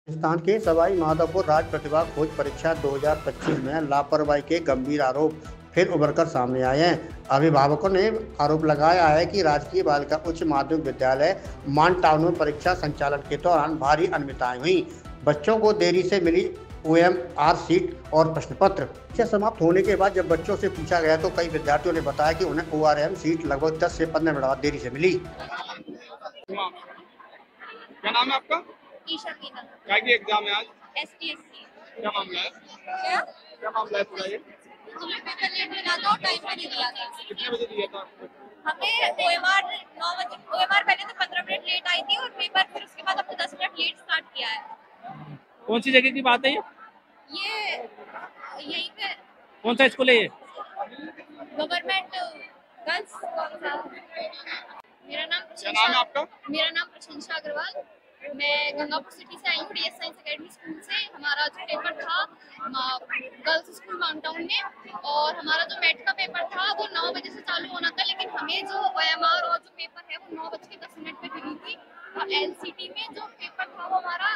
राजस्थान के सवाई माधोपुर राज्य प्रतिभा खोज परीक्षा 2025 में लापरवाही के गंभीर आरोप फिर उभरकर सामने आए हैं। अभिभावकों ने आरोप लगाया है कि राजकीय बालिका उच्च माध्यमिक विद्यालय मान टाउन में परीक्षा संचालन के दौरान भारी अनियमितताएं हुई। बच्चों को देरी से मिली OMR सीट और प्रश्न पत्र। परीक्षा समाप्त होने के बाद जब बच्चों से पूछा गया तो कई विद्यार्थियों ने बताया कि उन्हें ORM सीट लगभग 10 से 15 मिनट बाद देरी से मिली। क्या नाम है आपका? ईशा मीना। क्या की एग्जाम है आज? STSC। क्या मामला है? क्या? क्या मामला है पूरा ये? हमें पेपर लेट मिला था और टाइम पे नहीं दिया था। कितने बजे दिया था आपको? हमें OMR 9 बजे, OMR पहले तो 15 मिनट लेट आई थी और पेपर फिर उसके बाद हमने 10 मिनट लेट स्टार्ट किया है। कौन सी जगह की बात है ये? ये यहीं पे कौन सा स्कूल है ये? गवर्नमेंट गर्ल्स कौन सा? क्या नाम है आपका? मेरा नाम प्रशंसा अग्रवाल। मैं गंगापुर सिटी से आई हूँ, DS साइंस एकेडमी स्कूल से। हमारा जो पेपर था गर्ल्स स्कूल माउंट टाउन में, और हमारा जो मैथ का पेपर था वो 9 बजे से चालू होना था, लेकिन हमें जो OMR और जो पेपर है वो 9:10 पे मिली थी। और LCT में जो पेपर था वो हमारा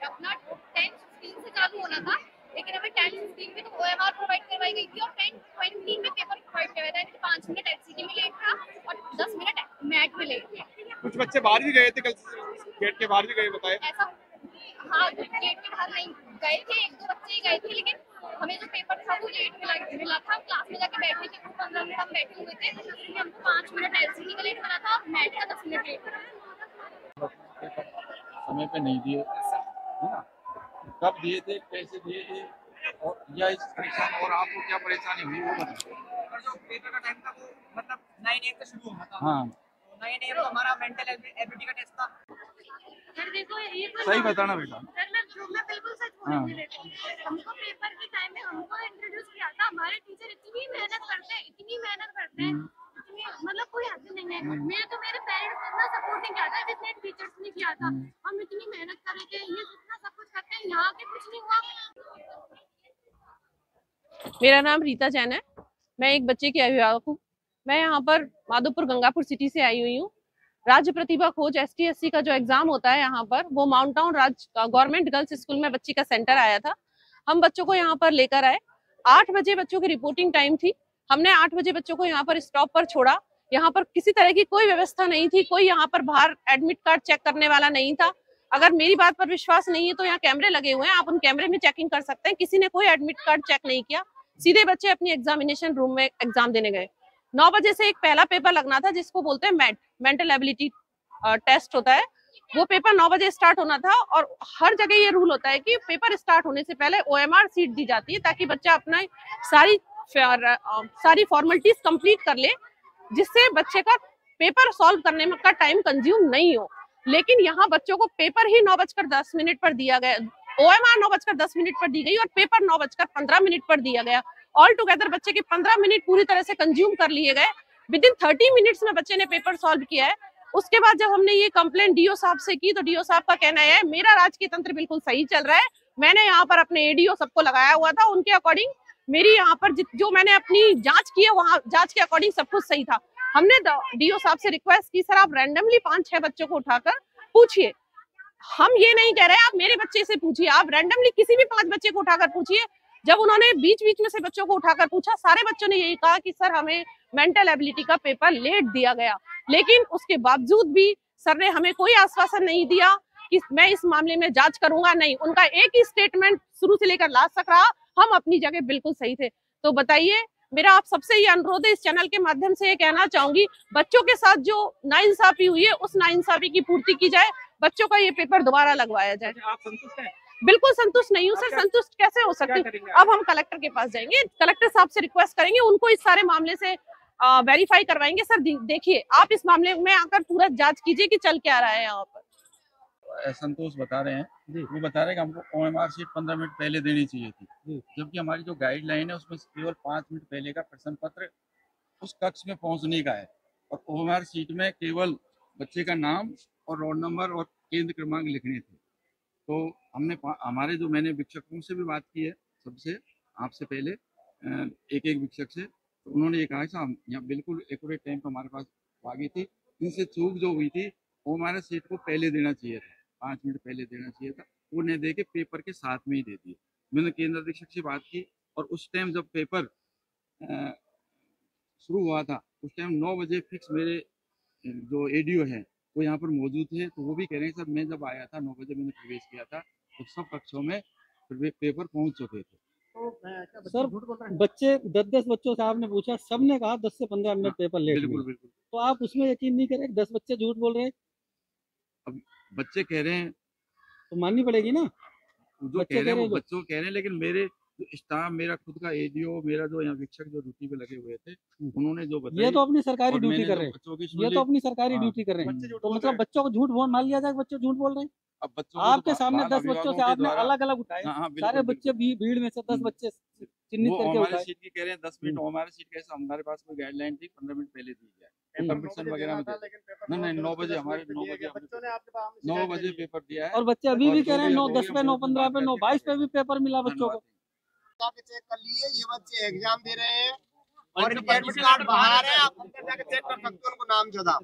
अपना 10:15 से चालू होना था, लेकिन हमें 10:15 में तो OMR प्रोवाइड करवाई गई थी और 10:20 में पेपर प्रोवाइड करवाया था। 5 मिनट LCT में लेट था और 10 मिनट मैथ में लेट थे। कुछ बच्चे बाहर भी गए थे कल, गेट के बाहर भी गए बताए? ऐसा हाँ, गेट के बाहर नहीं गए थे, 1-2 बच्चे ही गए थे, लेकिन हमें जो पेपर था वो लेट मिला था। क्लास में जाके बैठे थे, 15 मिनट हम बैठे हुए थे, इसलिए हमको 5 मिनट LCT का लेट मिला था और मैथ का 10 मिनट लेट मिला। समय पे नहीं दिए, है ना? कब दिए थे, कैसे दिए थे, और या इस परेशान और आपको क्या परेशानी हुई वो बताइए। जो पेपर का टाइम था वो मतलब 9 AM से शुरू होना था। हाँ, 9 AM तो हमारा मेंटल एबिलिटी का टेस्ट था। सर देखो, ये सही बताना बेटा। सर मैं बिल्कुल सच बोल रही हूँ। हमको पेपर के टाइम में हमको इंट्रोड्यूस किया था। हमारे टीचर इतनी मेहनत करते हैं, इतनी मतलब कोई हद नहीं है। मेरे पेरेंट्स ने इतना सपोर्ट नहीं किया था जितने टीचर्स ने किया था। हम इतनी मेहनत कर रहे थे, ये जितना सब कुछ करते हैं, यहाँ के कुछ नहीं हुआ। मेरा नाम रीता जैन है। मैं एक बच्चे की अभिभावक हूँ। मैं यहाँ पर माधोपुर गंगापुर सिटी से आई हुई हूँ। राज्य प्रतिभा खोज STSC का जो एग्जाम होता है यहाँ पर, वो mount town government girls school में बच्ची का सेंटर आया था। हम बच्चों को यहाँ पर लेकर आए। 8 बजे बच्चों की रिपोर्टिंग टाइम थी। हमने 8 बजे बच्चों को यहाँ पर स्टॉप पर छोड़ा। यहाँ पर किसी तरह की कोई व्यवस्था नहीं थी, कोई यहाँ पर बाहर एडमिट कार्ड चेक करने वाला नहीं था। अगर मेरी बात पर विश्वास नहीं है तो यहाँ कैमरे लगे हुए हैं, आप उन कैमरे में चेकिंग कर सकते हैं। किसी ने कोई एडमिट कार्ड चेक नहीं किया, सीधे बच्चे अपनी एग्जामिनेशन रूम में एग्जाम देने गए। 9 बजे से एक पहला पेपर लगना था जिसको बोलते हैं मैट, मेंटल एबिलिटी टेस्ट होता है। वो पेपर 9 बजे स्टार्ट होना था, और हर जगह ये रूल होता है कि पेपर स्टार्ट होने से पहले OMR सीट दी जाती है, ताकि बच्चा अपना सारी फॉर्मेलिटीज कंप्लीट कर ले, जिससे बच्चे का पेपर सॉल्व करने में का टाइम कंज्यूम नहीं हो। लेकिन यहाँ बच्चों को पेपर ही 9:10 पर दिया गया, OMR 9:10 पर दी गई और पेपर 9:15 पर दिया गया। ऑल टुगेदर बच्चे के 15 मिनट पूरी तरह से कंज्यूम कर लिए गए। विद इन 30 मिनट्स में बच्चे ने पेपर सॉल्व किया है। उसके बाद जब हमने ये कंप्लेंट DO साहब से की, तो DO साहब का कहना है मेरा राजकीय तंत्र बिल्कुल सही चल रहा है, मैंने यहाँ पर अपने ADO सबको लगाया हुआ था, उनके अकॉर्डिंग मेरी यहाँ पर जो मैंने अपनी जांच की है, वहाँ जांच के अकॉर्डिंग सब कुछ सही था। हमने DO साहब से रिक्वेस्ट की, सर आप रैंडमली 5-6 बच्चों को उठाकर पूछिए। हम ये नहीं कह रहे आप मेरे बच्चे से पूछिए, आप रैंडमली किसी भी 5 बच्चे को उठाकर पूछिए। जब उन्होंने बीच बीच में से बच्चों को उठाकर पूछा, सारे बच्चों ने यही कहा कि सर हमें मेंटल एबिलिटी का पेपर लेट दिया गया। लेकिन उसके बावजूद भी सर ने हमें कोई आश्वासन नहीं दिया कि मैं इस मामले में जांच करूंगा। नहीं, उनका एक ही स्टेटमेंट शुरू से लेकर लास्ट तक रहा, हम अपनी जगह बिल्कुल सही थे। तो बताइए, मेरा आप सबसे ये अनुरोध है, इस चैनल के माध्यम से ये कहना चाहूंगी, बच्चों के साथ जो नाइंसाफी हुई है उस नाइंसाफी की पूर्ति की जाए, बच्चों का ये पेपर दोबारा लगवाया जाए। आप संतुष्ट हैं? बिल्कुल संतुष्ट नहीं हूँ सर। संतुष्ट कैसे हो सकती? अब हम कलेक्टर के पास जाएंगे, कलेक्टर साहब से रिक्वेस्ट करेंगे, उनको इस सारे मामले से वेरीफाई करवाएंगे। सर देखिए, आप इस मामले में आकर तुरंत जांच कीजिए कि चल क्या रहा है यहाँ पर। संतोष बता रहे हैं, वो बता रहे हैं कि हमको OMR सीट 15 मिनट पहले देनी चाहिए थी, जबकि हमारी जो गाइडलाइन है उसमें केवल 5 मिनट पहले का प्रश्न पत्र उस कक्ष में पहुंचने का है, और OMR सीट में केवल बच्चे का नाम और रोल नंबर और केंद्र क्रमांक लिखने थे। तो हमने हमारे जो मैंने शिक्षकों से भी बात की है, सबसे आपसे पहले एक शिक्षक से, तो उन्होंने ये कहा कि हम यहाँ बिल्कुल एक्यूरेट टाइम पर हमारे पास आ गई थी। इनसे चूक जो हुई थी, वो हमारे सीट को पहले देना चाहिए था, 5 मिनट पहले देना चाहिए था। वो नहीं दे के पेपर के साथ में ही दे दिए। मैंने केंद्र अधीक्षक से बात की और उस टाइम जब पेपर शुरू हुआ था उस टाइम 9 बजे फिक्स मेरे जो एडीओ है वो यहाँ पर मौजूद थे, तो वो भी कह रहे हैं सर मैं जब आया था 9 बजे मैंने प्रवेश किया था तो सब कक्षों में पेपर पहुँच चुके थे। सर बच्चे 10-10 बच्चों से आपने पूछा, सबने कहा 10 से 15 मिनट पेपर लेट बिल्कुल हुए। बिल्कुल। तो आप उसमें यकीन नहीं करें 10 बच्चे झूठ बोल रहे हैं, अब बच्चे कह रहे हैं तो माननी पड़ेगी ना। जो कह रहे हैं वो बच्चों कह रहे हैं, लेकिन मेरे स्टाफ, मेरा खुद का एडीओ, मेरा जो यहाँ शिक्षक जो ड्यूटी पे लगे हुए थे उन्होंने जो बताया, ये तो अपनी सरकारी ड्यूटी कर रहे हैं, ये तो अपनी सरकारी ड्यूटी कर रहे हैं। तो मतलब बच्चों को झूठ बोल मान लिया जाए, बच्चे झूठ बोल रहे हैं। अब बच्चों आपके सामने 10 बच्चों से आपने अलग अलग उठाए, सारे बच्चे भीड़ में से 10 बच्चे चिन्हित करके उठाए। सीट की कह रहे हैं 10 मिनट हमारे सीट कैसे, हमारे पास कोई गाइडलाइन थी 15 मिनट पहले दी जाए कंपटीशन वगैरह में। नहीं 9 बजे हमारे 9 बजे पेपर दिया है और बच्चे अभी भी कह रहे हैं 9:10 पे, 9:15 पे, 9:22 पे भी पेपर मिला बच्चों को। जाके चेक कर लिए, ये बच्चे एग्जाम दे रहे हैं और इनके एडमिट कार्ड बाहर है, आप अंदर जाके चेक कर सकते हो उनको नाम ज़्यादा।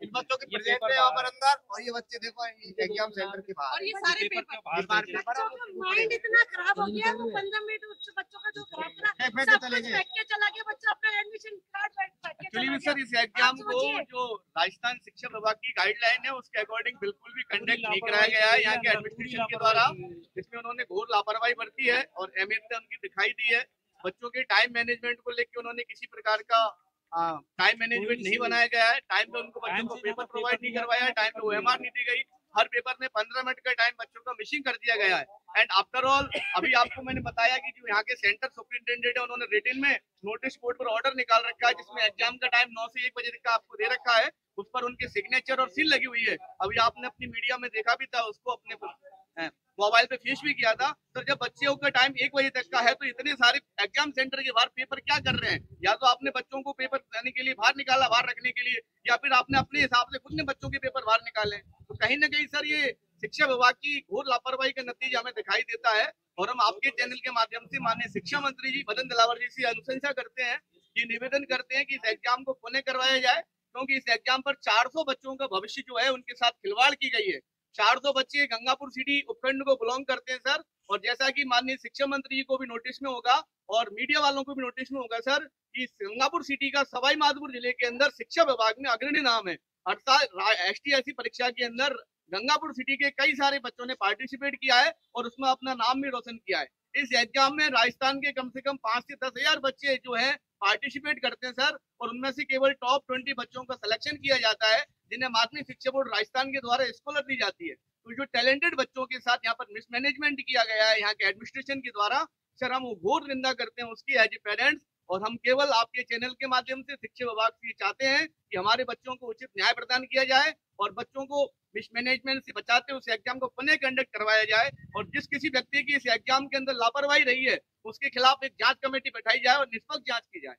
इन बच्चों की प्रेजेंट है यहाँ पर अंदर, और ये बच्चे देखो एग्जाम सेंटर के बाहर। और ये सारे पेपर बच्चों का माइंड इतना खराब हो गया, वो 15 मिनट बच्चों का जो खराब करा, सब कुछ फेंक के चला गया, बच्चा अपना एडमिशन कार्ड फेंक के चला एक्चुअली गया। सर इस एग्जाम को जो राजस्थान शिक्षा विभाग की गाइडलाइन है उसके अकॉर्डिंग बिल्कुल भी कंडक्ट नहीं कराया गया है यहाँ के एडमिनिस्ट्रेशन के द्वारा। इसमें उन्होंने घोर लापरवाही बरती है और अहमियत उनकी दिखाई दी है। बच्चों के टाइम मैनेजमेंट को लेकर उन्होंने किसी प्रकार का टाइम मैनेजमेंट नहीं बनाया गया है। टाइम पे उनको बच्चों को पेपर प्रोवाइड नहीं करवाया है, टाइम पे OMR नहीं दी गई। हर पेपर में 15 मिनट का टाइम बच्चों का मिसिंग कर दिया गया है। एंड आफ्टर ऑल अभी आपको मैंने बताया कि जो यहाँ के सेंटर सुपरिटेंडेंट है उन्होंने रिटन में नोटिस बोर्ड पर ऑर्डर निकाल रखा है जिसमें एग्जाम का टाइम 9 से 1 बजे तक का आपको दे रखा है, उस पर उनके सिग्नेचर और सील लगी हुई है। अभी आपने अपनी मीडिया में देखा भी था, उसको अपने मोबाइल पे फिश भी किया था। सर जब बच्चों का टाइम 1 बजे तक का है तो इतने सारे एग्जाम सेंटर के बाहर पेपर क्या कर रहे हैं? या तो आपने बच्चों को पेपर देने के लिए बाहर निकाला, बाहर रखने के लिए, या फिर आपने अपने हिसाब से खुद ने बच्चों के पेपर बाहर निकाले। तो कहीं ना कहीं सर ये शिक्षा विभाग की घोर लापरवाही का नतीजा हमें दिखाई देता है। और हम आपके चैनल के माध्यम से माननीय शिक्षा मंत्री जी मदन दिलावर जी से अनुशंसा करते हैं, ये निवेदन करते हैं कि इस एग्जाम को पुनः करवाया जाए, क्योंकि इस एग्जाम पर 400 बच्चों का भविष्य जो है उनके साथ खिलवाड़ की गई है। 400 बच्चे गंगापुर सिटी उपखंड को बिलोंग करते हैं सर। और जैसा कि माननीय शिक्षा मंत्री जी को भी नोटिस में होगा और मीडिया वालों को भी नोटिस में होगा सर कि गंगापुर सिटी का सवाई माधोपुर जिले के अंदर शिक्षा विभाग में अग्रणी नाम है। अर्थात ST/SC परीक्षा के अंदर गंगापुर सिटी के कई सारे बच्चों ने पार्टिसिपेट किया है और उसमें अपना नाम भी रोशन किया है। इस एग्जाम में राजस्थान के कम से कम 5 से 10 हजार बच्चे जो है पार्टिसिपेट करते हैं सर, और उनमें से केवल टॉप 20 बच्चों का सिलेक्शन किया जाता है जिन्हें माध्यमिक शिक्षा बोर्ड राजस्थान के द्वारा स्कॉलर दी जाती है। तो जो टैलेंटेड बच्चों के साथ यहाँ पर मिसमैनेजमेंट किया गया है यहाँ के एडमिनिस्ट्रेशन के द्वारा, सर हम घोर निंदा करते हैं उसकी एज ए पेरेंट्स। और हम केवल आपके चैनल के माध्यम से शिक्षा विभाग से चाहते हैं कि हमारे बच्चों को उचित न्याय प्रदान किया जाए और बच्चों को मिसमैनेजमेंट से बचाते उस एग्जाम को पुनः कंडक्ट करवाया जाए। और जिस किसी व्यक्ति की इस एग्जाम के अंदर लापरवाही रही है उसके खिलाफ एक जांच कमेटी बैठाई जाए और निष्पक्ष जांच की जाए।